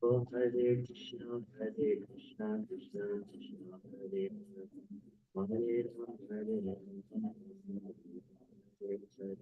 Oh, Hare Krishna, Krishna Krishna, Hare Hare, Hare Rama, Hare Rama, Hare Hare.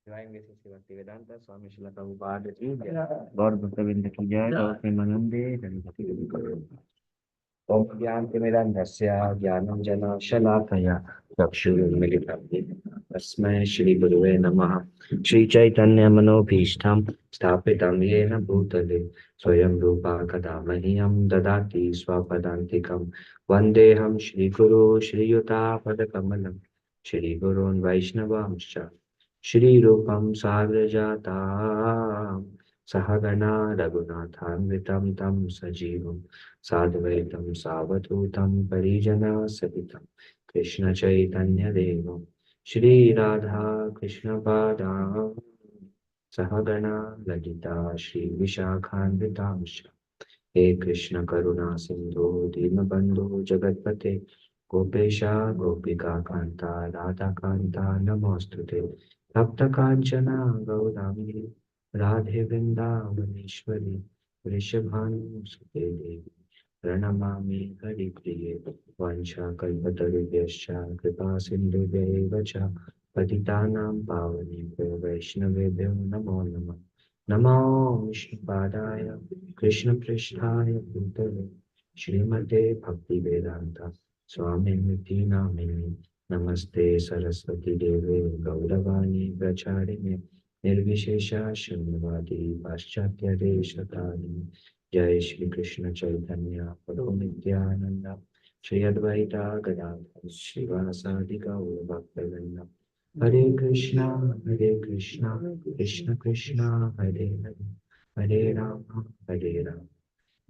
गाएंगे श्री भक्ति वेदांता स्वामी श्रील प्रभुपाद की जय। गौर भक्तवृंद की जय। गौर प्रेमानंदे हरि। ओम ज्ञानतिमिरन्धस्य ज्ञानाञ्जनशलाकया चक्षुरुन्मीलितं येन तस्मै श्रीगुरुवे नमः। श्रीचैतन्यमनोभीष्टं स्थापितं येन भूतले स्वयं रूपा कदा मह्यं ददाति स्वपदान्तिकं। वन्देऽहं श्रीगुरो श्रीयुतापदकमलं श्रीगुरून् वैष्णवांश्च श्रीरूपं साग्रजातां सहगणा रघुनाथान्वितं तं सजीवं साद्वैतं सावधूतं परिजनसहितं कृष्णचैतन्यदेवं श्रीराधा कृष्णपादां सहगणा ललिता श्रीविशाखान्वितांश्च। हे कृष्ण करुणा सिंधु दीनबंधु जगतपते गोपेशा गोपिका कांता राधा कांता नमोस्तुते। भक्त कांचना गौरांगी राधे वृंदावनेश्वरी वृषभानुसुते देवी प्रणमामि हरिप्रिये। वाञ्छाकल्पतरुभ्यश्च कृपा सिन्धुभ्यैव च पतितानां पावनेभ्यो वैष्णवेभ्यो नमो नमः। नमो विष्णुपादाय कृष्णपृष्ठाय भूतले श्रीमते भक्तिवेदान्त स्वामिनिति नामिने। नमस्ते सरस्वती देवे गौरवाणी प्रचारिणे निर्विशेषा शून्यवादी पाश्चात्य देशकारिणे। जय श्री कृष्ण चैतन्य प्रभु नित्यानंद श्री अद्वैता गदाधर श्रीवासादि गौर भक्तवृंद। हरे कृष्णा कृष्ण कृष्ण हरे हरे हरे राम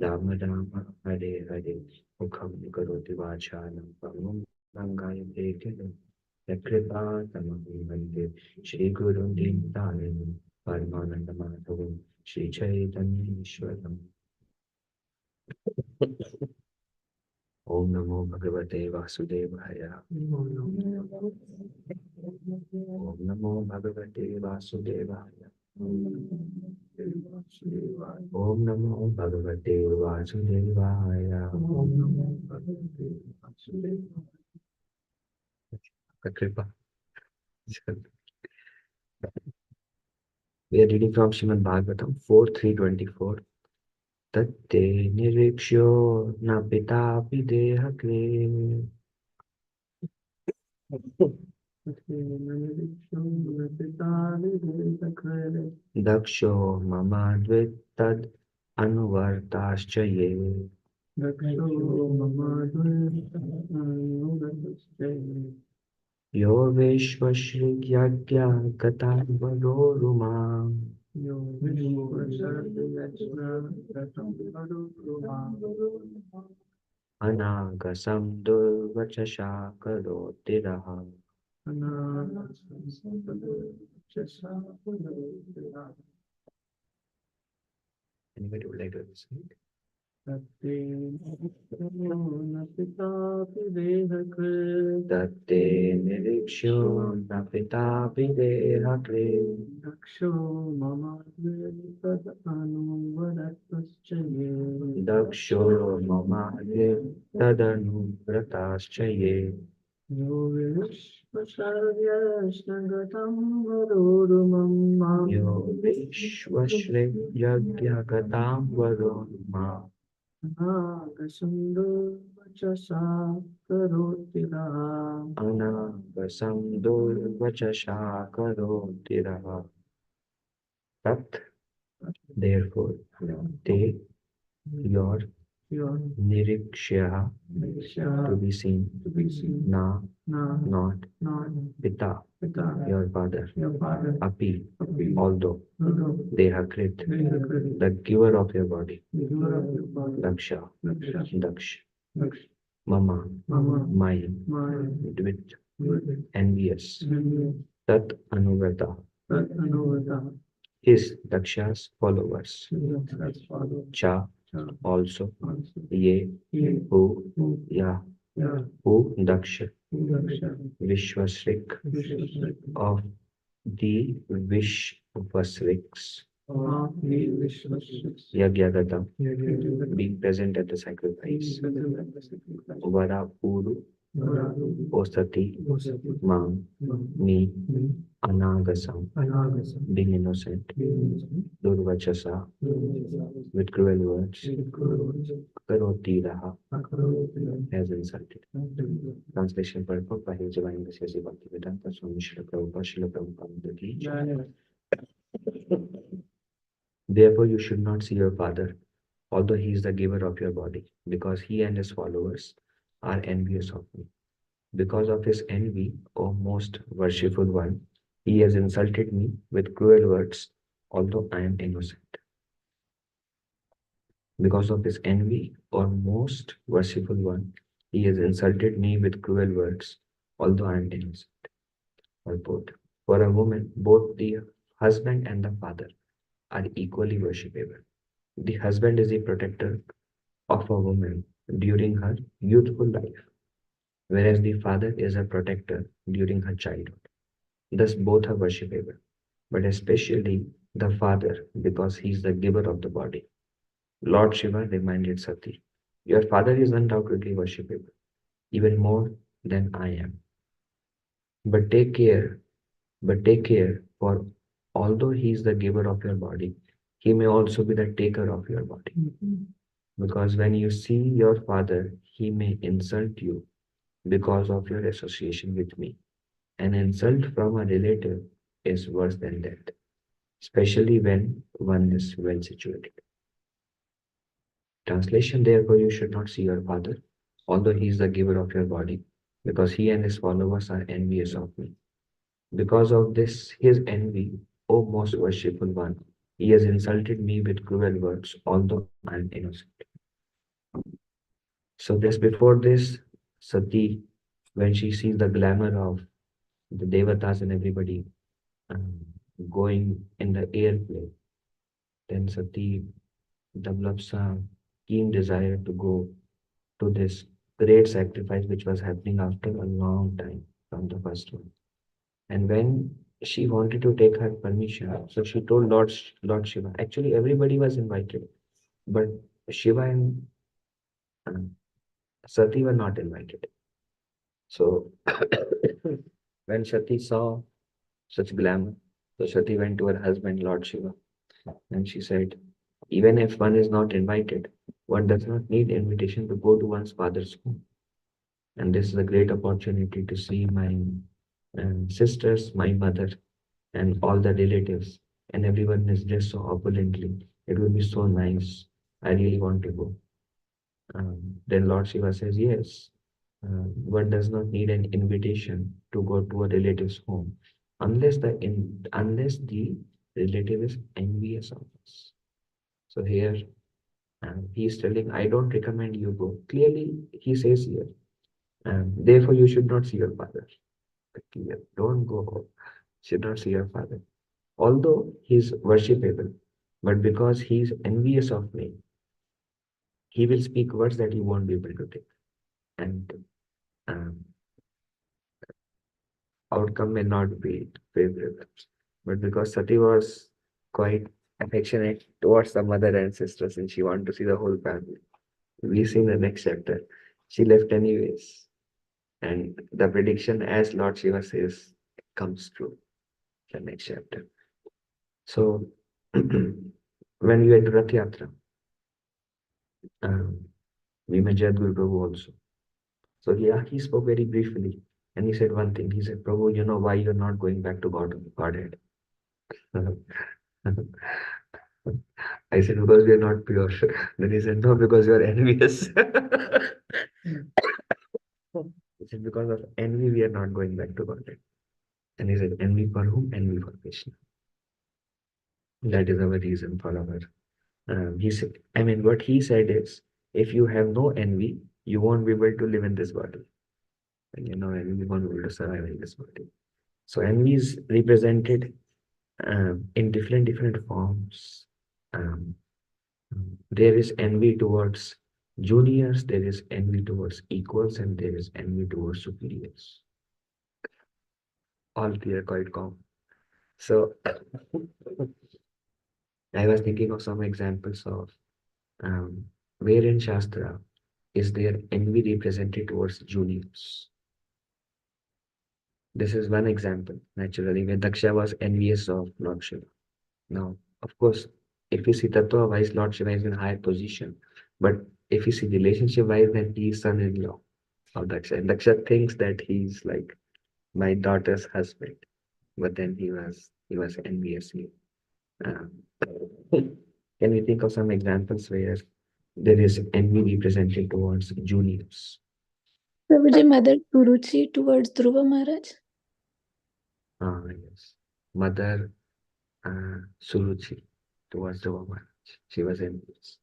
राम राम हरे हरे। मुखं करोति वाचालं पङ्गुं लङ्घयते गिरिं यत्कृपातमहं वन्दे श्रीगुरुं दीनतारिणं परमानन्दमाधवं श्रीचैतन्येश्वरम्। ओम नमो भगवते वासुदेवाय। ओम नमो भगवते वासुदेवाय। ओम नमो भगवते वासुदेवाय। ओम नमो भगवते वासुदेवाय। कृपा We are reading from Shrimad Bhagavatam 4.3.24. Tatte niriksho na pita videhake daksho mamadvit tad anuvartascha ye. Yo vishvashrigyagya gatarvaroruma anagasam durvachasha karotiraha. Anybody would like to recite? Tatte niriksho na pita videhake daksho mamadve tadanu ye. Yo vishvashrigyagatam varoruma anagasam durvachasha karotiraha. Tat, therefore, take your nirikshya to be seen, na, not, pita, your father, api, although, dehakrit, the giver of your body, daksha, daksh, mama, mine, dvit, envious, tat anuvata, his Daksha's followers, cha, also, ye, who, ya, who Daksha, Vishwasrik, of the Vishwasriks, Yagyagatam, being present at the sacrifice, Vara Puru, Osati, Mam, me, Anagasam, being innocent, Durvachasa, with cruel words, Karoti Raha, has insulted. Translation purport by His Divine Grace Bhaktivedanta Swami Srila Prabhupada Srila Prabhupada Ki Jai. Therefore, you should not see your father, although he is the giver of your body, because he and his followers are envious of me. Because of his envy, O most worshipful one, he has insulted me with cruel words, although I am innocent. Because of his envy, O most worshipful one, he has insulted me with cruel words, although I am innocent. Or both. For a woman, both the husband and the father are equally worshipable. The husband is the protector of a woman during her youthful life, whereas the father is a protector during her childhood. Thus, both are worshipable, but especially the father because he is the giver of the body. Lord Shiva reminded Sati, your father is undoubtedly worshipable, even more than I am. But take care, for although he is the giver of your body, he may also be the taker of your body. Because when you see your father, he may insult you because of your association with me. An insult from a relative is worse than death, especially when one is well situated. Translation, therefore, you should not see your father, although he is the giver of your body, because he and his followers are envious of me. Because of this, his envy, O most worshipful one, he has insulted me with cruel words, although I am innocent. So just before this, Sati, when she sees the glamour of the devatas and everybody um, going in the airplane, then Sati develops a keen desire to go to this great sacrifice which was happening after a long time from the first one. And when she wanted to take her permission, so she told Lord Shiva. Actually, everybody was invited, but Shiva and um, Sati were not invited. So when Sati saw such glamour, So Sati went to her husband, Lord Shiva, and she said, even if one is not invited, one does not need invitation to go to one's father's home. And this is a great opportunity to see my sisters, my mother, and all the relatives, and everyone is dressed so opulently. It will be so nice. I really want to go. Then Lord Shiva says, yes, one does not need an invitation to go to a relative's home unless the relative is envious of us. So here he is telling, I don't recommend you go. Clearly, he says here, therefore you should not see your father. Clear, don't go. Should not see your father. Although he is worshipable, but because he is envious of me, he will speak words that you won't be able to take. And um, outcome may not be favorable. But because Sati was quite affectionate towards the mother and sisters and she wanted to see the whole family, we see in the next chapter, she left anyways. And the prediction, as Lord Shiva says, comes true. The next chapter. So, when we went to Rath Yatra, um, we met Jadguru Prabhu also. So, yeah, he spoke very briefly. And he said one thing. He said, Prabhu, you know why you're not going back to Godhead? I said, because we are not pure. Then he said, no, because you are envious. He said, because of envy, we are not going back to Godhead. And he said, envy for whom? Envy for Krishna. That is our reason for our. He said, I mean, what he said is, if you have no envy, you won't be able to live in this body. And you know, envy won't be able to survive in this body. So envy is represented in different forms. Um, there is envy towards juniors, there is envy towards equals, and there is envy towards superiors. All three are quite common. So I was thinking of some examples of where in Shastra is there envy represented towards juniors. This is one example, naturally, where Daksha was envious of Lord Shiva. Now, of course, if you see Tattva wise, Lord Shiva is in higher position. But if you see relationship wise, then he is son in law of Daksha. And Daksha thinks that he's like my daughter's husband. But then he was envious. Um, can we think of some examples where there is envy represented towards juniors? Prabhuji, Mother Suruchi towards Dhruva Maharaj. Yes. Mother Suruchi towards the woman. She was envious.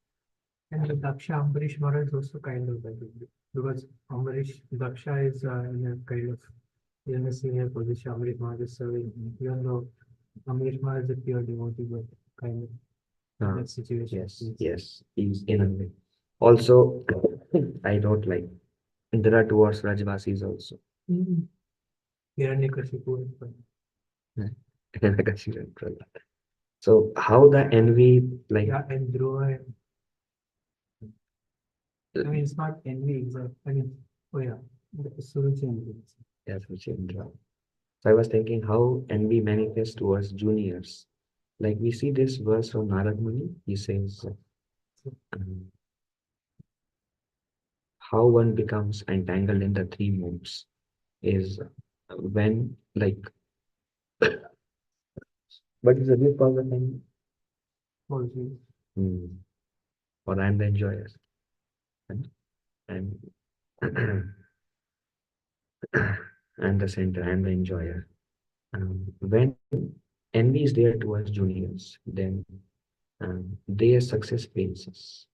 And the Daksha Ambarish Maharaj is also kind of like it, because Ambarish Daksha is in a kind of in a senior position. Ambarish Maharaj is serving, even though Ambarish Maharaj is a pure devotee, but kind of in that situation. Yes, he's in a way. Also, I don't like Indra towards Rajvasis also. Hiranyakashipu is fine. So how the envy like Yeah, and Dhruva, I mean, it's not envy exact. I mean, oh yeah, Suruchi envy. yes, which Indra. So I was thinking how envy manifests towards juniors. Like we see this verse from Narad Muni. He says, um, how one becomes entangled in the three modes is when like what is the root cause of envy? Also, Hmm. Or I'm the enjoyer. And I'm I'm the center, I'm the enjoyer. When envy is there towards juniors, then their success pains us.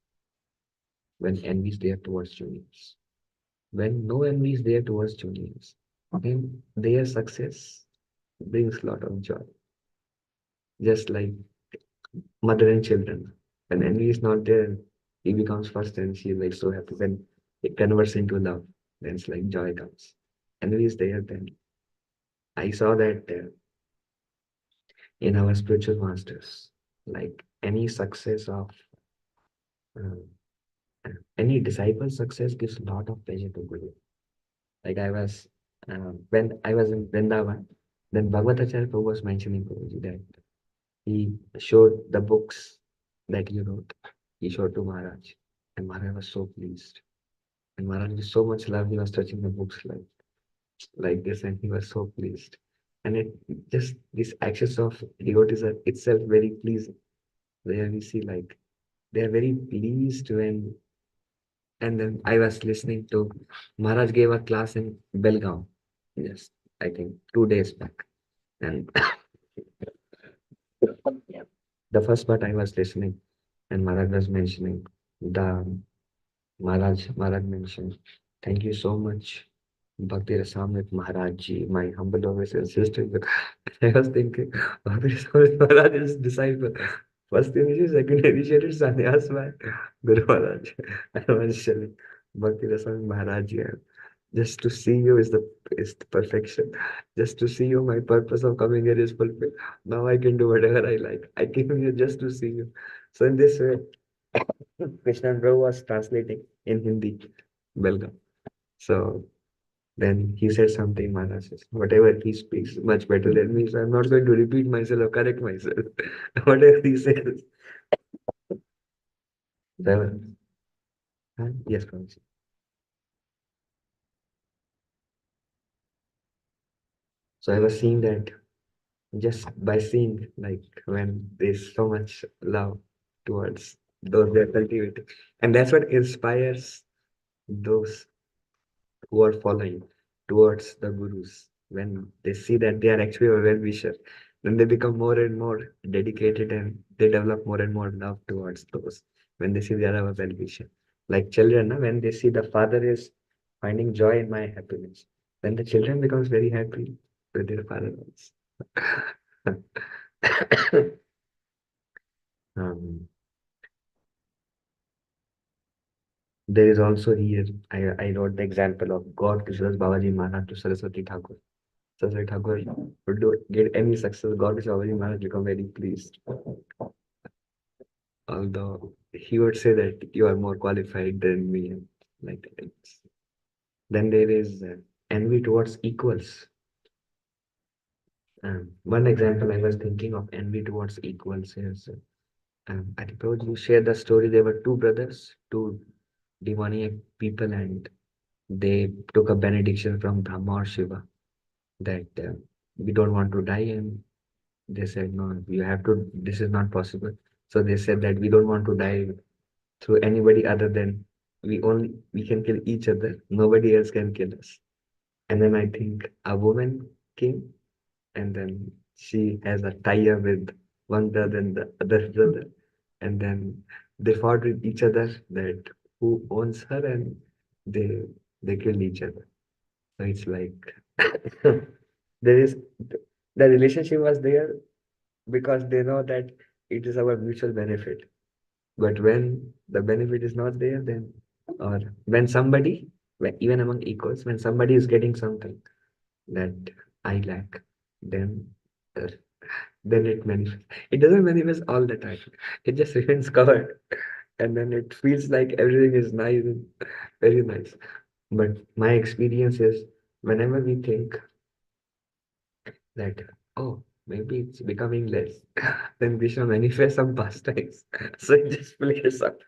When envy is there towards juniors. When no envy is there towards juniors, then their success brings a lot of joy. Just like mother and children. When envy is not there, he becomes first and she is like so happy. When it converts into love, then it's like joy comes. Envy is there, then I saw that in our spiritual masters, like any success of uh, any disciple success gives a lot of pleasure to Guru. Like I was when I was in Vrindavan, Then Bhagavatarya Prabhu was mentioning Prabhuji that he showed the books that you wrote. He showed to Maharaj, and Maharaj was so pleased. And Maharaj with so much love, he was touching the books like this, and he was so pleased. And it just these actions of devotees are itself very pleasing. There we see like they are very pleased when. And then I was listening to Maharaj gave a class in Belgaum. Yes, I think 2 days back. And the first part I was listening, and Maharaj was mentioning the Maharaj mentioned, thank you so much, Bhakti Rasamrit Maharaj ji, my humble obeisance sister. I was thinking, Bhakti Rasamrit Maharaj is disciple. First initiated, second initiated sannyas by Guru Maharaj. I was telling Bhakti Rasamrit Maharaj ji, just to see you is the perfection. Just to see you, my purpose of coming here is fulfilled. Now I can do whatever I like. I came here just to see you. So in this way, Krishna and Prabhu was translating in Hindi, Belgaum. So then he said something, Maharaj says, whatever he speaks much better than me, so I'm not going to repeat myself or correct myself. Whatever he says. Seven. Yes, Prabhu. So I was seeing that just by seeing like when there's so much love towards those they're cultivating. And that's what inspires those who are following towards the gurus. When they see that they are actually a well-wisher, then they become more and more dedicated and they develop more and more love towards those. When they see they are a well-wisher. Like children, when they see the father is finding joy in my happiness, then the children becomes very happy with their father also. um, there is also here, I wrote the example of God Krishna's Babaji Maharaj to Saraswati Thakur. Saraswati Thakur would get any success, God Krishna Babaji Maharaj become very pleased. Although he would say that you are more qualified than me, like that. Then there is envy towards equals. One example I was thinking of envy towards equals is, I suppose you share the story. There were two brothers, two demoniac people, and they took a benediction from Brahma or Shiva that we don't want to die. And they said, no, you have to, this is not possible. So they said that we don't want to die through anybody other than we can kill each other. Nobody else can kill us. And then I think a woman came and then she has a tie-up with one brother and the other brother. And then they fought with each other that who owns her and they they killed each other. So it's like there is the relationship was there because they know that it is our mutual benefit. But when the benefit is not there, then or when somebody, even among equals, when somebody is getting something that I lack, then uh, then it manifests. It doesn't manifest all the time. It just remains covered, and then it feels like everything is nice and very nice. But my experience is whenever we think that, oh, maybe it's becoming less, then we shall manifest some pastimes. So it just plays out.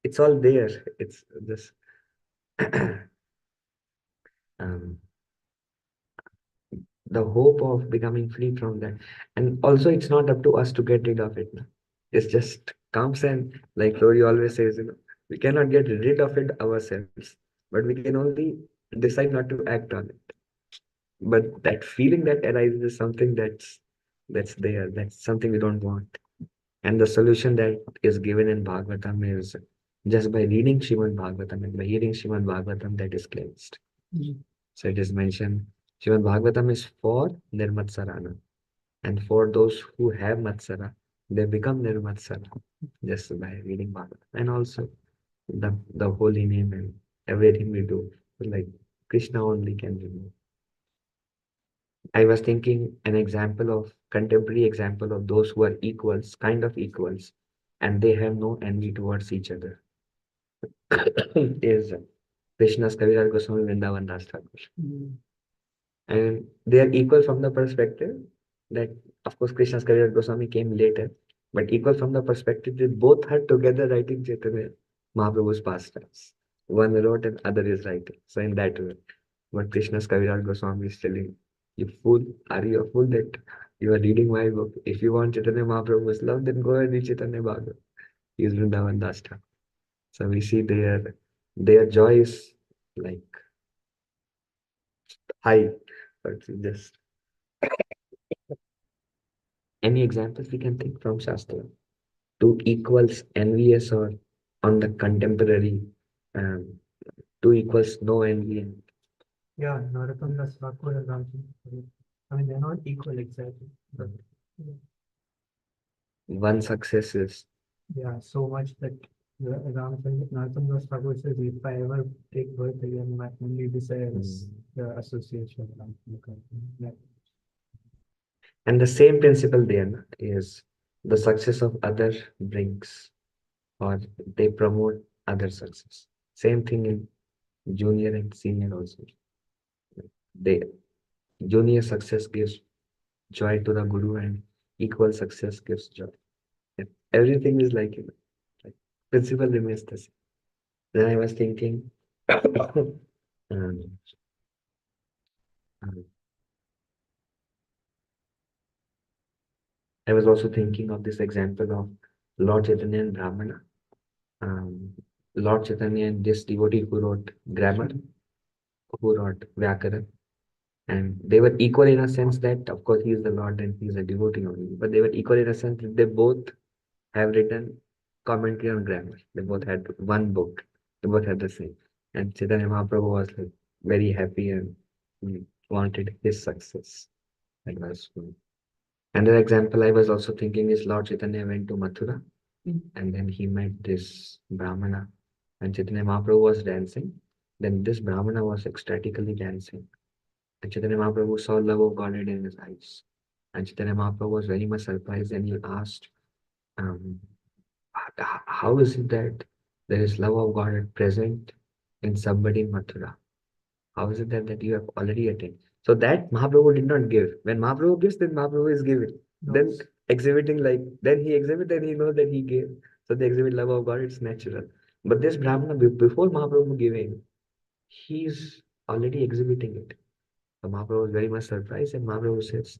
It's all there. It's just um, the hope of becoming free from that. And also, it's not up to us to get rid of it. No? It just comes and, like Lori always says, we cannot get rid of it ourselves, but we can only decide not to act on it. But that feeling that arises is something that's there. That's something we don't want. And the solution that is given in Bhagavatam is just by reading Srimad Bhagavatam and by hearing Srimad Bhagavatam that is cleansed. So it is mentioned, Srimad Bhagavatam is for Nirmatsarana. And for those who have Matsara, they become Nirmatsara just by reading Bhagavatam. And also the holy name and everything we do, like Krishna only can remove. I was thinking an example of contemporary example of those who are equals, kind of equals, and they have no envy towards each other. Is Krishna's Kaviraj Goswami Vrindavan Das Thakur. And they are equal from the perspective that, of course, Krishna's Kaviraj Goswami came later, but equal from the perspective that both are together writing Chaitanya Mahaprabhu's pastimes. One wrote and other is writing. So in that way, what Krishna's Kaviraj Goswami is telling, you fool, are you a fool that you are reading my book? If you want Chaitanya Mahaprabhu's love, then go and read Chaitanya Bhagavat. He is Vrindavan Das Thakur. So we see their joy is like high, but just any examples we can think from Shastra? Two equals envious or on the contemporary, um, two equals no envy. Yeah, Narottam Das Thakur and Ramchandra. I mean, they're not equal exactly, but One success is yeah, so much that Narottam Das Thakur says, if I ever take birth again, my only desire is the association with Ramchandra. Yeah. and the same principle there na, is the success of other brings or they promote other success. Same thing in junior and senior also. They junior success gives joy to the guru and equal success gives joy. And everything is like, like principle remains the same. Then I was thinking, um, um, I was also thinking of this example of Lord Chaitanya and Brahmana. Um, Lord Chaitanya and this devotee who wrote grammar, who wrote Vyakaran, and they were equal in a sense that, of course, he is the Lord and he is a devotee only, but they were equal in a sense that they both have written commentary on grammar. They both had one book. They both had the same. And Chaitanya Mahaprabhu was like very happy and he wanted his success. That was good. Another example I was also thinking is Lord Chaitanya went to Mathura and then he met this Brahmana and Chaitanya Mahaprabhu was dancing. Then this Brahmana was ecstatically dancing. And Chaitanya Mahaprabhu saw love of Godhead in his eyes. And Chaitanya Mahaprabhu was very much surprised and he asked, um, how is it that there is love of God present in somebody in Mathura? How is it that you have already attained? So that Mahaprabhu did not give. When Mahaprabhu gives, then Mahaprabhu is giving. Then exhibiting like, then he exhibit, then he knows that he gave. So they exhibit love of God, it's natural. But this Brahmana, before Mahaprabhu giving, he's already exhibiting it. So Mahaprabhu was very much surprised and Mahaprabhu says,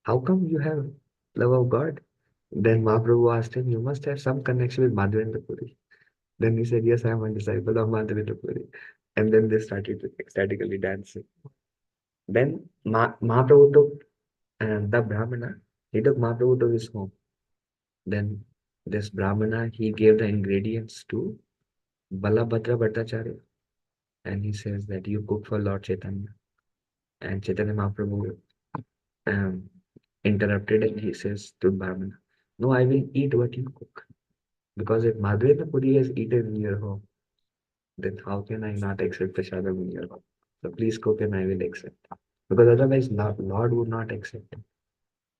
how come you have love of God? Then Mahaprabhu asked him, you must have some connection with Madhavendra Puri. Then he said, yes, I am a disciple of Madhavendra Puri. And then they started ecstatically dancing. Then Mahaprabhu took the Brahmana, he took Mahaprabhu to his home. Then this Brahmana, he gave the ingredients to Balabhadra Bhattacharya. And he says that you cook for Lord Chaitanya. And Chaitanya Mahaprabhu um, interrupted and he says to Brahmana, no, I will eat what you cook. Because if Madhavendra Puri has eaten in your home, then how can I not accept prasadam in your home? So please cook and I will accept. Because otherwise, Lord would not accept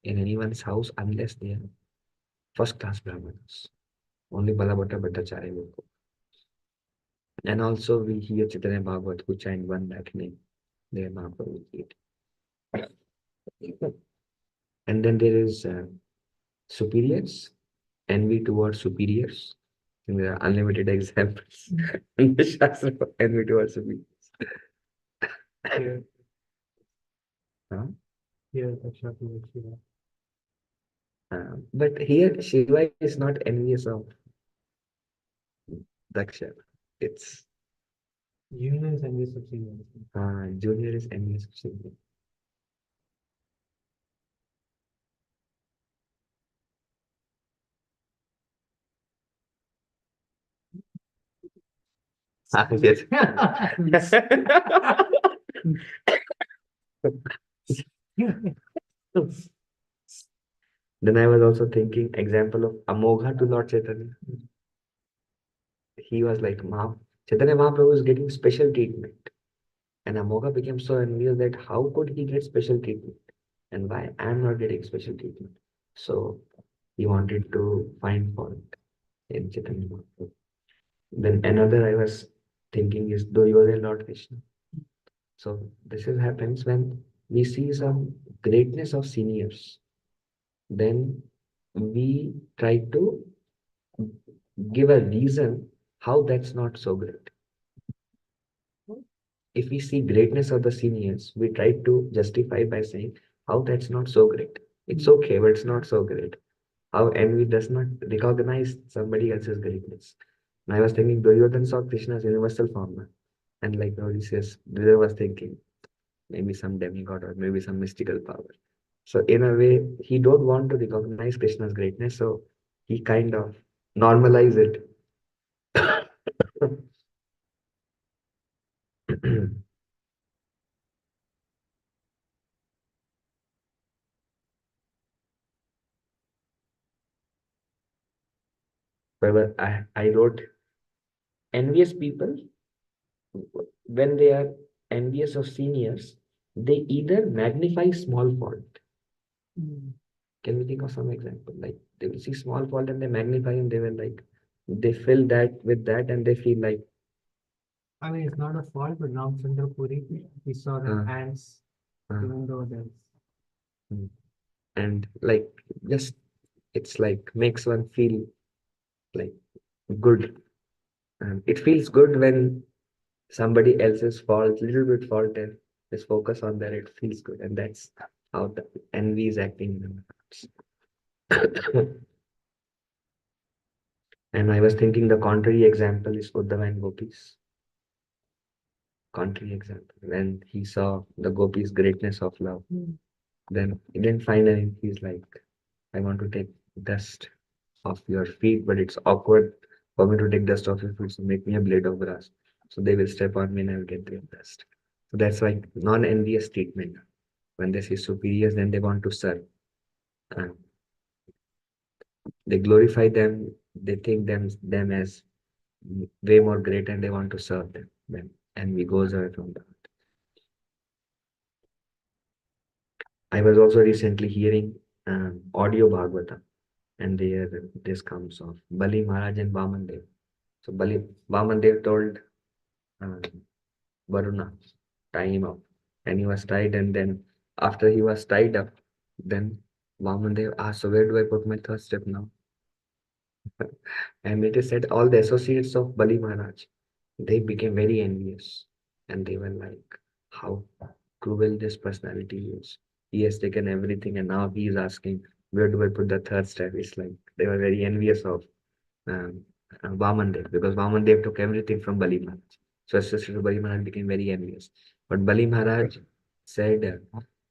in anyone's house unless they are first class Brahmanas. Only Balabhata Bhattacharya will cook. And also we hear Chaitanya Bhagavat who chant one lakh name. There Mahaprabhu will eat. And then there is superiors, envy towards superiors. And there are unlimited examples in the Shastra for envy towards superiors. Yeah, Huh? yeah, that's not what you But here Shiva is not envious of Daksha. It's Unions and this of seniors. junior is envious of senior. Yes. Then I was also thinking example of Amogha to Lord Chaitanya. He was like, Chaitanya Mahaprabhu is getting special treatment. And Amogha became so envious that how could he get special treatment? And why I am not getting special treatment? So he wanted to find fault in Chaitanya Mahaprabhu. Then another I was thinking is Duryodhana Lord Krishna. So this is happens when we see some greatness of seniors, then we try to give a reason how that's not so great. If we see greatness of the seniors, we try to justify by saying how that's not so great. It's okay, but it's not so great. How envy does not recognize somebody else's greatness. And I was thinking Duryodhan saw Krishna's universal form. And like Odysseus, Duryodhan was thinking maybe some demigod or maybe some mystical power. So in a way, he don't want to recognize Krishna's greatness, so he kind of normalize it. However, I wrote envious people, when they are envious of seniors, they either magnify small fault. Can we think of some example? Like they will see small fault and they magnify and they will like they fill that with that and they feel like I mean, it's not a fault, but now Chandrapuri, we saw the ants, even though there's. and like just it's like makes one feel like good. It feels good when somebody else's fault, little bit fault, and just focus on that. It feels good, and that's how the envy is acting in our hearts. And I was thinking the contrary example is Uddhava and Gopis. Contrary example. When he saw the Gopis' greatness of love, then he didn't find anything. He's like, I want to take dust off your feet, but it's awkward for me to take dust off your feet. So make me a blade of grass. So they will step on me and I will get their dust. So that's like non-envious treatment. When they see superiors, then they want to serve. They glorify them. They think them as way more great, and they want to serve them. Then envy goes away from that. I was also recently hearing audio Bhagavata, and there this comes of Bali Maharaj and Vaman Dev. So Vaman Dev told uh, Varuna, tie him up, and he was tied. And then after he was tied up, then Vaman Dev asked, "So where do I put my third step now?" And it is said all the associates of Bali Maharaj, they became very envious, and they were like, "How cruel this personality is. He has taken everything, and now he is asking, where do I put the third step?" It's like they were very envious of um, Vaman Dev, because Vaman Dev took everything from Bali Maharaj. So Sister Bali Maharaj became very envious. But Bali Maharaj said,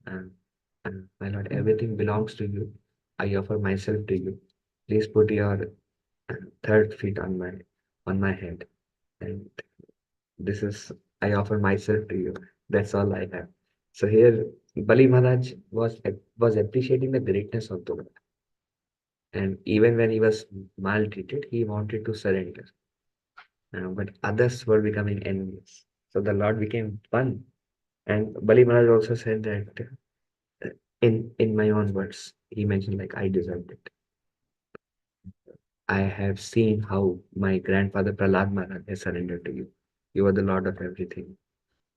my lord, everything belongs to you. I offer myself to you. Please put your third feet on my head. And this is, I offer myself to you. That's all I have. So here, Bali Maharaj was appreciating the greatness of the Lord. And even when he was maltreated, he wanted to surrender. But others were becoming envious. So the Lord became one. And Bali Maharaj also said that in my own words, he mentioned like I deserved it. I have seen how my grandfather Prahlad Maharaj has surrendered to you. You are the Lord of everything,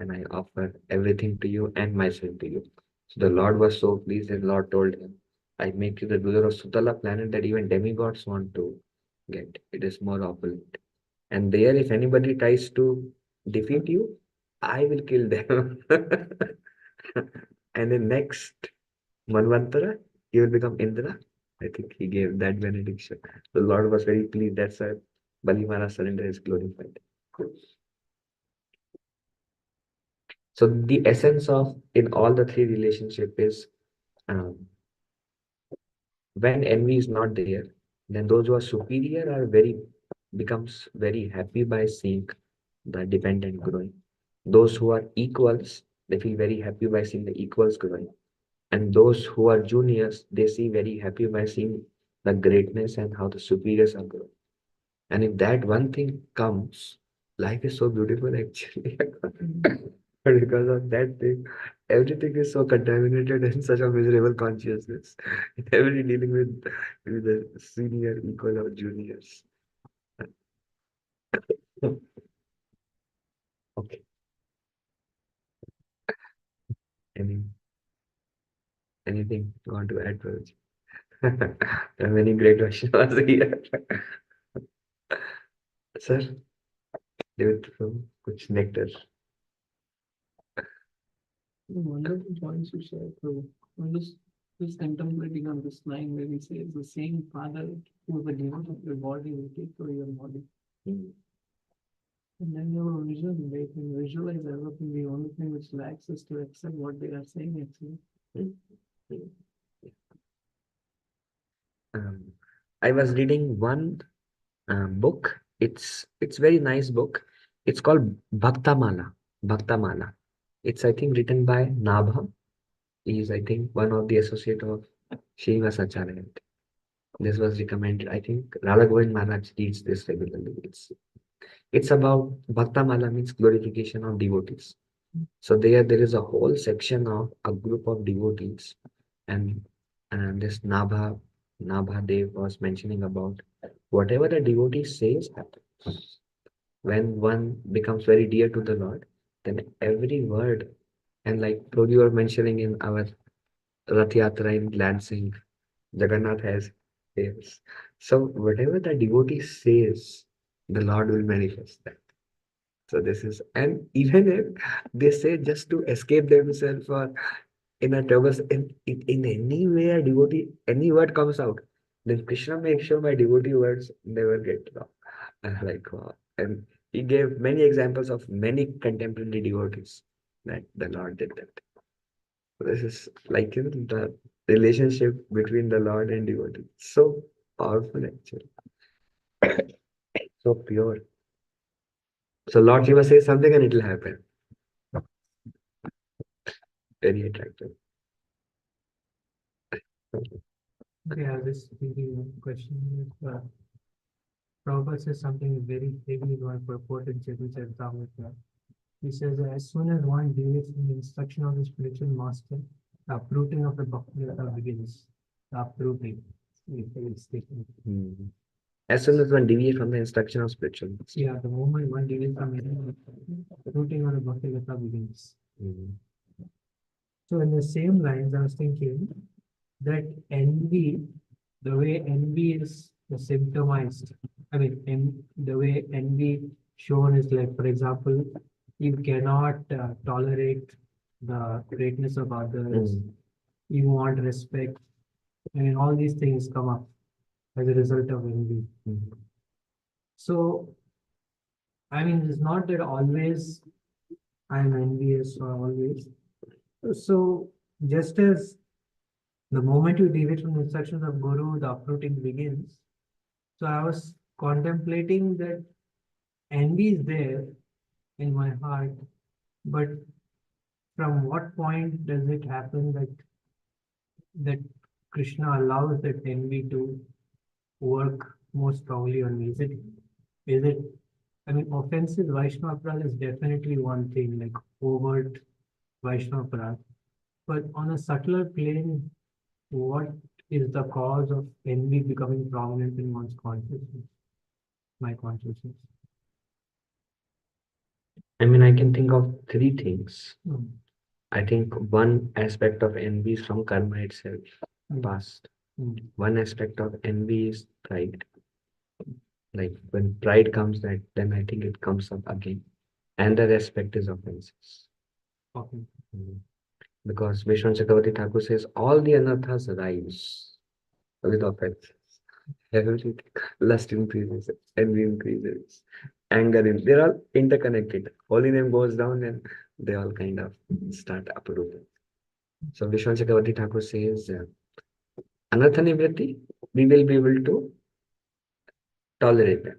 and I offer everything to you and myself to you. So the Lord was so pleased, and Lord told him, I make you the ruler of Sutala planet that even demigods want to get. It is more opulent. And there, if anybody tries to defeat you, I will kill them. And in next Manvantara, he will become Indra. I think he gave that benediction. The Lord was very pleased. That's why Bali Maharaj surrender is glorified. So the essence of in all the three relationship is when envy is not there, then those who are superior are becomes very happy by seeing the dependent growing. Those who are equals, they feel very happy by seeing the equals growing. And those who are juniors, they see very happy by seeing the greatness and how the superiors are growing. And if that one thing comes, life is so beautiful actually. But because of that thing, everything is so contaminated and such a miserable consciousness. Every dealing with the senior, equal, or juniors. Okay. Any Anything you want to add, Prabhu? There are many great Vaishnavas here. Sir, give it from kuch nectar. Wonderful points you shared, Prabhu. I'm just contemplating on this line where he says the same Father who is the giver of your body will take away your body. And then your vision, they can visualize everything. The only thing which lacks is to accept what they are saying actually. I was reading one book. It's very nice book. It's called Bhaktamala. Bhaktamala. It's I think written by Nabha. He is I think one of the associate of Srinivasacharya. This was recommended. I think Radha Govind Maharaj reads this regularly. It's about Bhaktamala means glorification of devotees. So there is a whole section of a group of devotees, and this Nabha Dev was mentioning about whatever the devotee says happens. When one becomes very dear to the Lord, then every word, and like Prabhu you were mentioning in our Rath Yatra in Lansing, Jagannath has yes. So whatever the devotee says, the Lord will manifest that. So this is, and even if they say just to escape themselves or in a trouble, in any way a devotee, any word comes out, then Krishna makes sure my devotee words never get wrong. Like, wow. And he gave many examples of many contemporary devotees that the Lord did that. So this is like the relationship between the Lord and devotee. So powerful actually. So pure. So Lord Shiva says something and it will happen. Very attractive. Yeah, this question is Prabhupada says something very heavy in one purport in Chaitanya. He says, as soon as one deviates from the instruction of the spiritual master, the uprooting of the bhakti begins. The uprooting. As soon as one deviates from the instruction of spiritual. Yeah, the moment one deviates from it, uprooting of the bhakti begins. So in the same lines, I was thinking that envy, the way envy is symptomized, I mean, the way envy shown is like, for example, you cannot tolerate the greatness of others, you want respect. I mean, all these things come up as a result of envy. So, I mean, it's not that always I'm envious or always. So, just as the moment you deviate from the instructions of Guru, the uprooting begins. So I was contemplating that envy is there in my heart, but from what point does it happen that Krishna allows that envy to work more strongly on me? Is it I mean offensive Vaishnava Prad is definitely one thing, like overt Vaishnava Prad. But on a subtler plane, what is the cause of envy becoming prominent in one's consciousness, my consciousness? I mean, I can think of three things. Mm. I think one aspect of envy is from karma itself, past. One aspect of envy is pride. Like when pride comes, then I think it comes up again. And the aspect is offenses. Okay. Because Vishwan Chakravarti Thakur says all the anarthas rise with offenses. Everything, lust increases, envy increases, anger in they're all interconnected. Holy name goes down and they all kind of start uprooting. So Vishwan Chakravarti Thakur says, anartha nivritti, we will be able to tolerate them.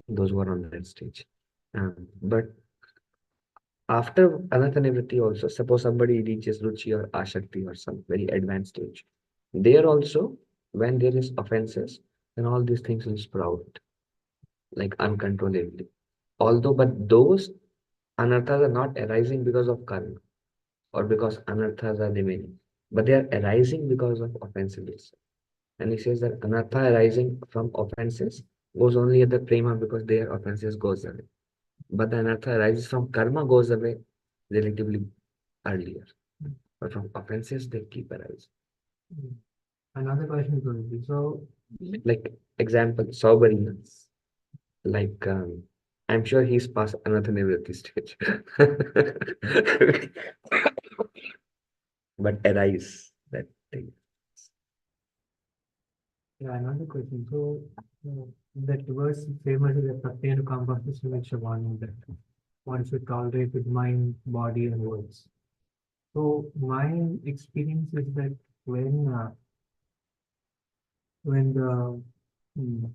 Those who are on that stage. But after anartha nivritti also, suppose somebody reaches ruchi or ashakti or some very advanced stage, there also, when there is offenses, then all these things will sprout like uncontrollably. Although, but those anarthas are not arising because of karma or because anarthas are remaining, but they are arising because of offenses. And he says that anartha arising from offenses goes only at the prema because their offenses goes away. But the anartha arises from karma goes away relatively earlier. but from offenses they keep arising. Another question could be, so Like example, soberness. Like I'm sure he's past another nivritti stage. But arise that thing. yeah, another question. So that verse famous is a Pratyenu composition with Shyamananda, that one should tolerate with mind, body, and words. So my experience is that when the mm,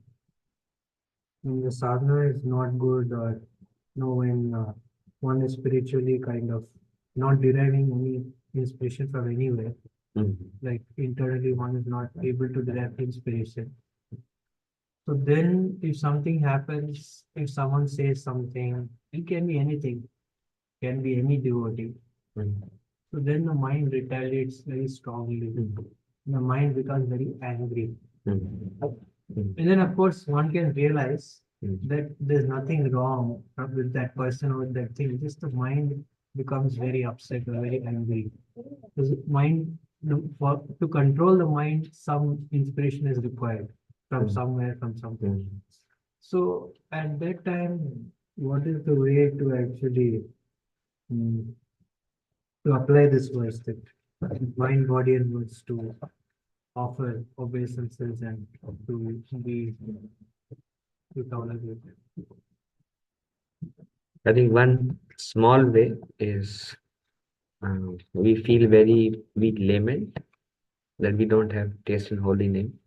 when the sadhana is not good, or when one is spiritually kind of not deriving any inspiration from anywhere, like internally one is not able to derive inspiration. So then if something happens, if someone says something, it can be anything, can be any devotee. So then the mind retaliates very strongly. The mind becomes very angry. And then of course one can realize that there's nothing wrong with that person or with that thing. Just the mind becomes very upset or very angry. Because mind, to control the mind, some inspiration is required from somewhere, from something. So at that time, what is the way to actually to apply this verse, that mind, body, and words to offer obeisances and to be to tolerate? I think one small way is we feel very weak laymen that we don't have taste in holy name,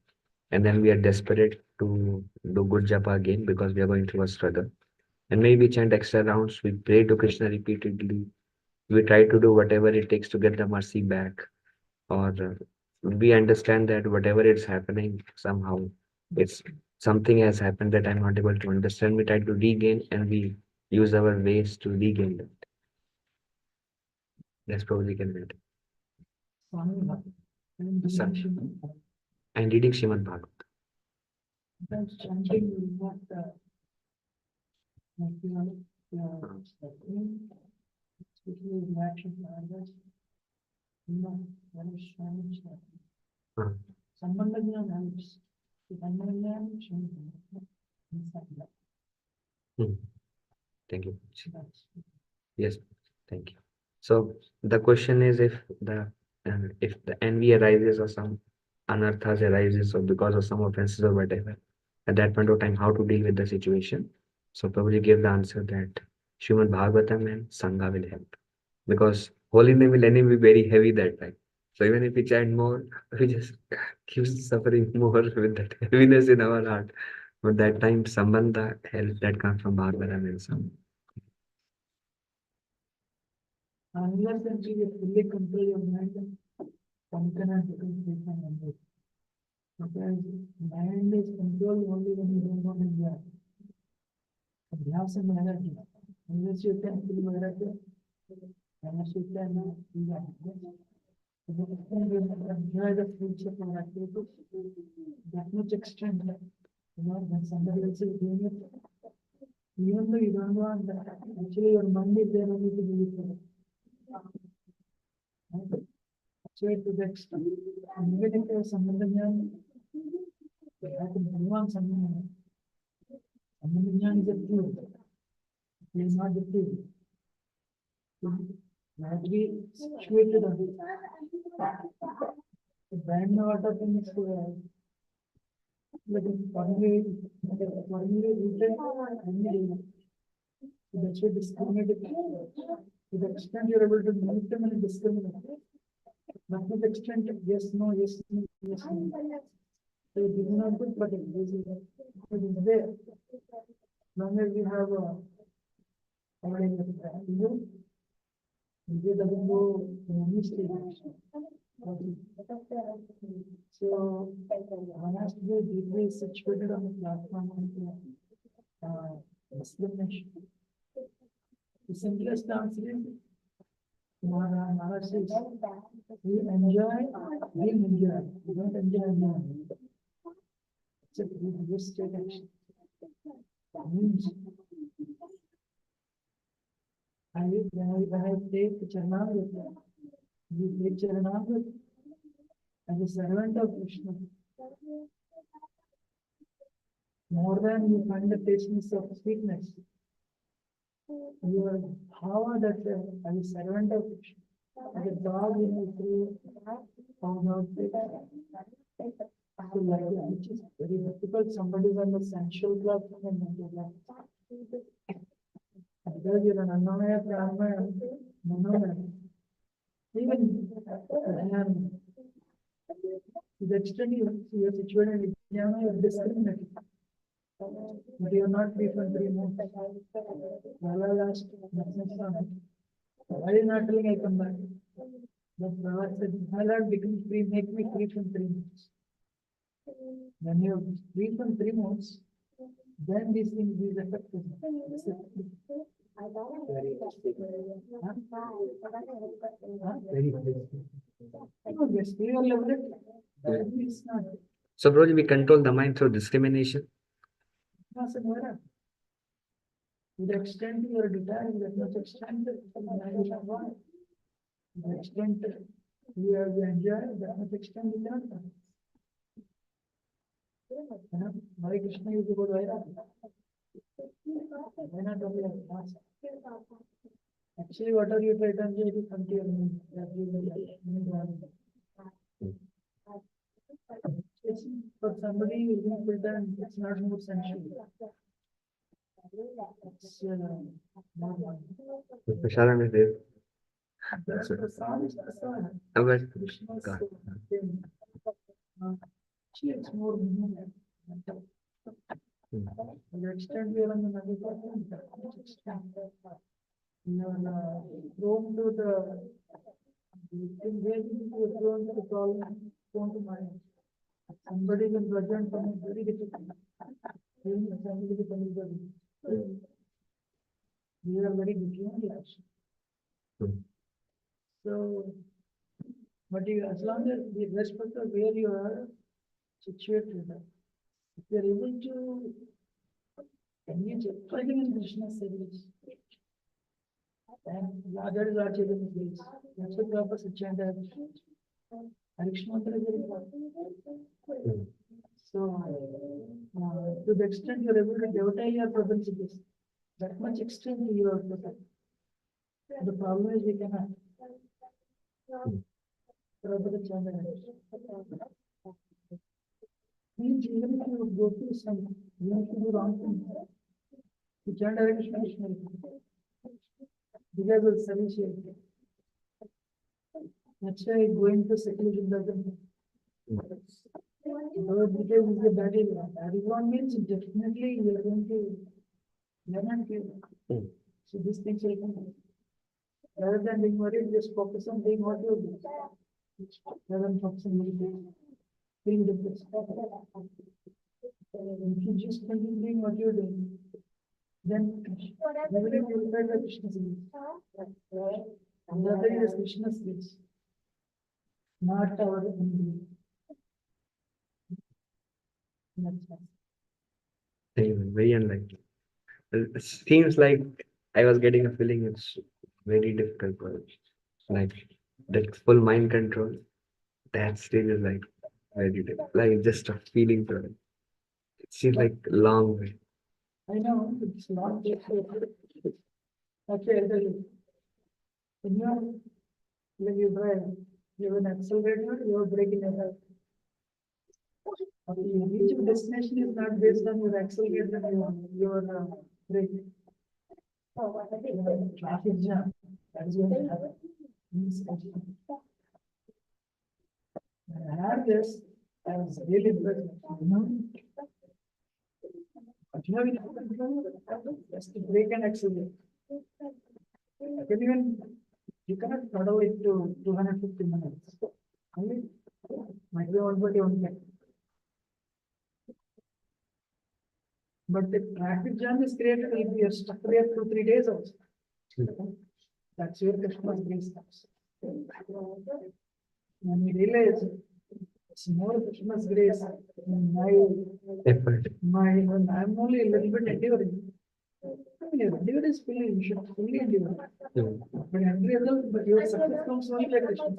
and then we are desperate to do good japa again because we are going through a struggle. And maybe we chant extra rounds, we pray to Krishna repeatedly, we try to do whatever it takes to get the mercy back, or we understand that whatever is happening, somehow it's something has happened that I'm not able to understand. We try to regain and we use our ways to regain that. That's probably can be. And reading Shrimad Bhagavatam. Thank you. Yes, thank you. So the question is, if the envy arises or some anarthas arises or because of some offenses or whatever, at that point of time, how to deal with the situation? So probably give the answer that Srimad Bhagavatam and Sangha will help, because holy name will anyway be very heavy that time. So even if we chant more, we just keep suffering more with that heaviness in our heart. But that time, Sambandha help that comes from Bhagavatam and Sangha. Unless and you fully control your mind, one cannot become Krishna. Because mind is controlled only when you don't know India. Abhyas and energy. Unless you can feel energy, unless you can enjoy the fruits of your activity, that much extent, when somebody else is doing it, even though you don't want that, actually your mind is there only to do it. So to the extent, even if there is Shyamananda, I can Bhagavan Shyamananda. Shyamananda is a truth. It is not the truth. Naturally situated on it. The brand of other things like formally rooted and that's why discriminated. To the extent you're able to meet them and discriminate. Not to the extent yes, no, yes, no, yes, no. So it is not good, but it is there. Long as we have a it doesn't go in any stage. So one has to be deeply situated on the platform and discrimination. The simplest answer is Maharaj says, we enjoy, we enjoy. We don't enjoy more. It's a good state action. Means when I take Charnamrita, You take Shyamananda as a servant of Krishna. More than you find the tastiness of sweetness. Your power that as a servant of Krishna. As a dog in a tree, found out that. So like that, which is very difficult. Somebody is on the sensual platform and mental platform. Because you're an Annamaya, Pranamaya, Manomaya. Even to the extent you are situated in Vijnana, you are discriminated. But you are not free from three modes. Lala asked, why are you not telling I come back? But Prabhu said, my Lord, become free, make me free from three modes. When you are free from three modes, then these things, these effects. Very interesting. Very interesting. No, yes, we are liberated. It's not. So, Prabhuji, we control the mind through discrimination. To the extent you are detached, that much extent you have won. To the extent you have enjoyed, that much extent you cannot won. Hare Krishna is about Vairagya. Why not only have actually, whatever you try to enjoy, it will come to your mind. For somebody who is in full time, it's not more sensual. It's not. Prashadam is there. That's what the song is. Otherwise, Krishna's God. It's more meaning. To the extent we are on the middle platform, you are thrown to the thing where you are thrown to the problem, thrown to mind. Somebody will present something very difficult. Even the family becomes very. We are very different actually. So, but you, as long as the respect of where you are situated, if you are able to engage everything in Krishna's service, and that is our children's place. That's what Prabhupada said, chant Krishna mantra is very important. So, to the extent you are able to devote your presence in this, that much extent you are present. The problem is we cannot. Prabhupada chant means even if you go to some, you have to do wrong things. You chant Hare Krishna, Krishna because of service. That's why going to seclusion doesn't. Because is the battle. Everyone means definitely you are going to learn and give. So these things will come. Rather than being worried, just focus on doing what you do. Rather than focusing on being depressed. If you just continue doing what you're doing, then every day you will find the Krishna speech. And that is Krishna speech, not our own. Very unlikely. It seems like I was getting a feeling it's very difficult for it. Like that full mind control. That stage is like very difficult. Like just a feeling for it. It seems like a long way. I know it's not just okay, I'll tell you. When you drive, you have an accelerator, you have brake in your life. Okay, you reach your destination is not based on your accelerator and your brake. Traffic jam. That is going to happen. I had this, I was really impressed. But you know, just to brake and accelerate. You cannot throttle it to 250 minutes. Only might be 141 minutes. But the traffic jam is created if you are stuck there 2-3 days also. That's where Krishna's grace comes. When we realize it's more Krishna's grace, when I'm only a little bit enduring, Endeavor is fully, you should fully endeavor. Mm. But end result, but your success comes only like Krishna.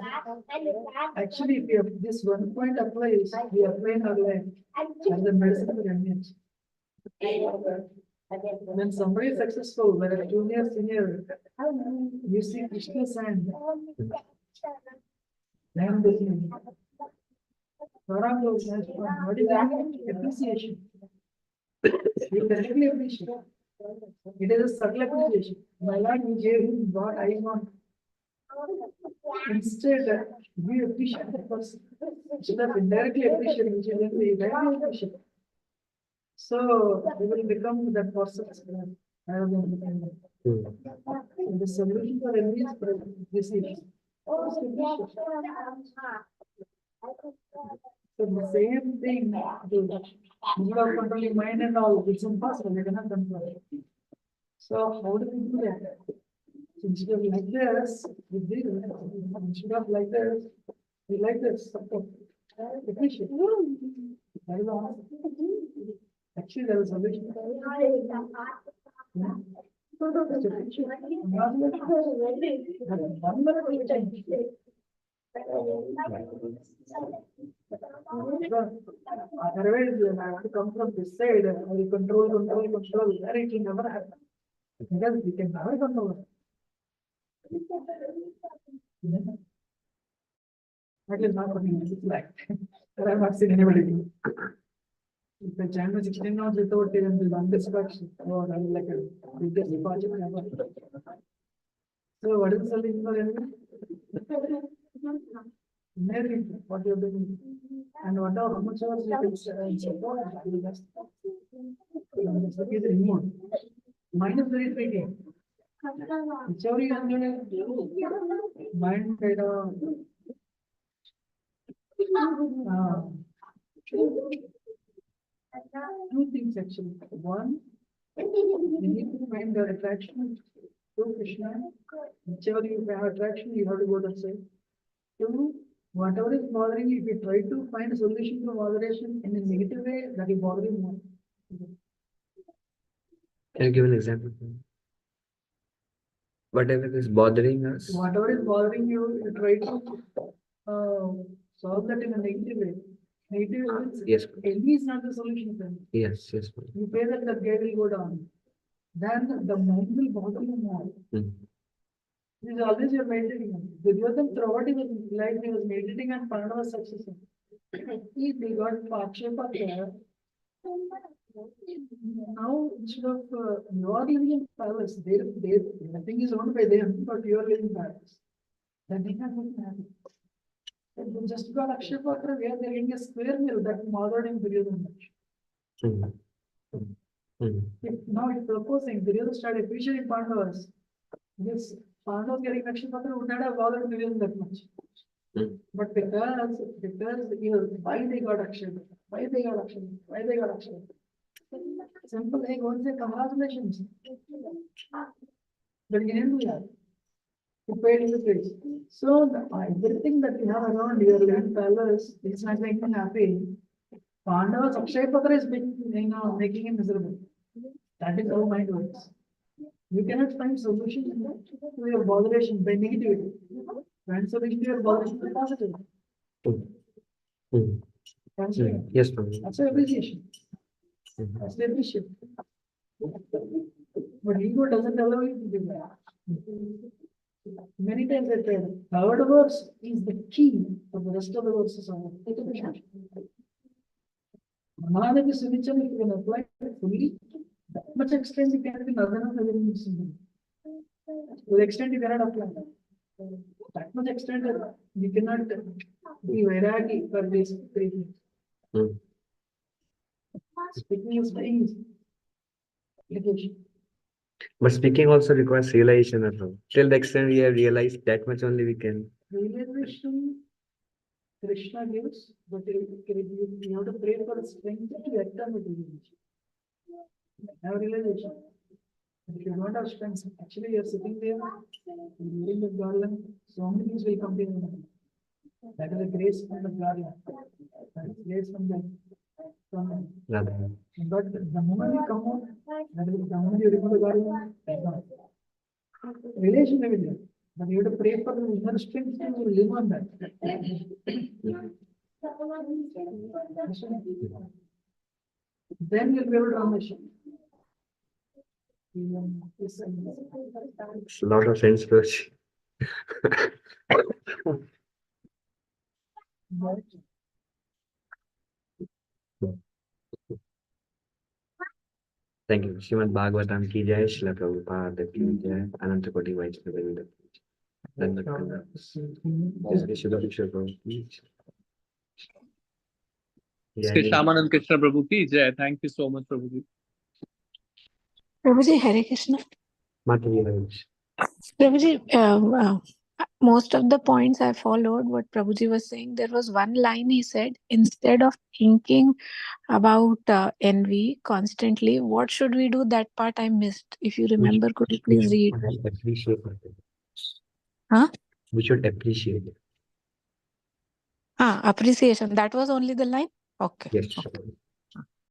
Actually, if you have this one point applies, we apply in our life as a medicine for enemies. When somebody is successful, whether junior, senior, you see Krishna's hand. Then the Sarang goes, what is that? Appreciation. You directly appreciate. It is a subtle appreciation. My Lord, you gave him what I want. Instead, we appreciate the person. Instead of indirectly appreciating, we directly appreciate. So we will become that person rather than becoming that. So the solution for every is this issue. So the same thing, instead of controlling mind and all, it's impossible, you cannot control it. So how do we do that? Instead of like this, we do it. Instead of like this, we like this. Appreciate. That is all. Actually, there is a solution. Yeah. Otherwise, I have to come from this side, I will control, that it will never happen. Because we can never control it. That is not coming, it's like, but I have not seen anybody do. If the channel is 16 hours without even the one distraction, or I will like a biggest project ever. So what is the solution for everything? Maybe what you're doing, and whatever how much hours you can support, you will just is removed. Mine is very tricky. Whichever you are doing, mind kind of two things actually. One, you need to find the attraction to Krishna. Whichever you have attraction, you have to go that side. Two, whatever is bothering you, if you try to find a solution to moderation in a negative way, that will bother you more. Can you give an example? Whatever is bothering us. Whatever is bothering you, you try to solve that in a negative way. Negative means Yes. envy is not the solution. Then Yes, yes. you pay that the guy will go down. Then the mind will bother you more. This is always you're meditating on. Duryodhan throughout his life, he was meditating on Pandava's successor. He got Pakshapatra. Now, instead of you are living in palace, nothing is owned by them, but you are living in palace. Then they can make happen. They just got Akshapatra where they're getting a square meal that bothered him Duryodhan much. Now he's proposing, Duryodhan started appreciating Pandavas. This Pandavas getting Akshapatra would not have bothered Duryodhan that much. But because he was, why they got Akshapatra? Why they got Akshapatra? Why they got Akshapatra? Simple, they go and say congratulations. But he didn't do that. He paid his praise. So everything that you have around your living palace is not making him happy. Pandava's Akshapatra is making him miserable. That is how mind works. You cannot find solutions to your botheration by negativity. Find solution to your botheration by positive. Yes, Prabhu. That's an appreciation. That's the appreciation. But ego doesn't allow you to do that. Many times I said, third verse is the key for the rest of the verses of it. Manana is if you can apply it fully, that much extent you can be Nadana to the extent you cannot apply. That much extent you cannot be Vairagi for this three things. Speaking is very easy. Application. But speaking also requires realization of love. Till the extent we have realized, that much only we can. Realization Krishna gives, but you have to pray for strength to act on the realization. Have realization. If you don't have strength, actually you are sitting there, reading the garland, so many things will come to your mind. That is the grace from the garland. That is grace from the Radha. But the moment you come out, that is the moment you remember God, relation with it. But you have to pray for the inner strength to live on that. Then you'll be able to understand. It's a lot of sense, Coach. Thank you. Srimad Bhagavatam ki jai, Srila Prabhupada ki jai, Ananta Koti Vaishnava ki jai. Dandavat. Srila Prabhu ki jai. Sri Shyamananda Krishna Prabhu ki jai. Thank you so much, Prabhuji. Prabhuji, Hare Krishna. Mataji Harish. Prabhuji, most of the points I followed what Prabhuji was saying. There was one line he said, instead of thinking about envy constantly, what should we do? That part I missed. If you remember, could you please read? Appreciate it. Huh? We should appreciate it. Appreciation. That was only the line? Okay. Yes. Okay.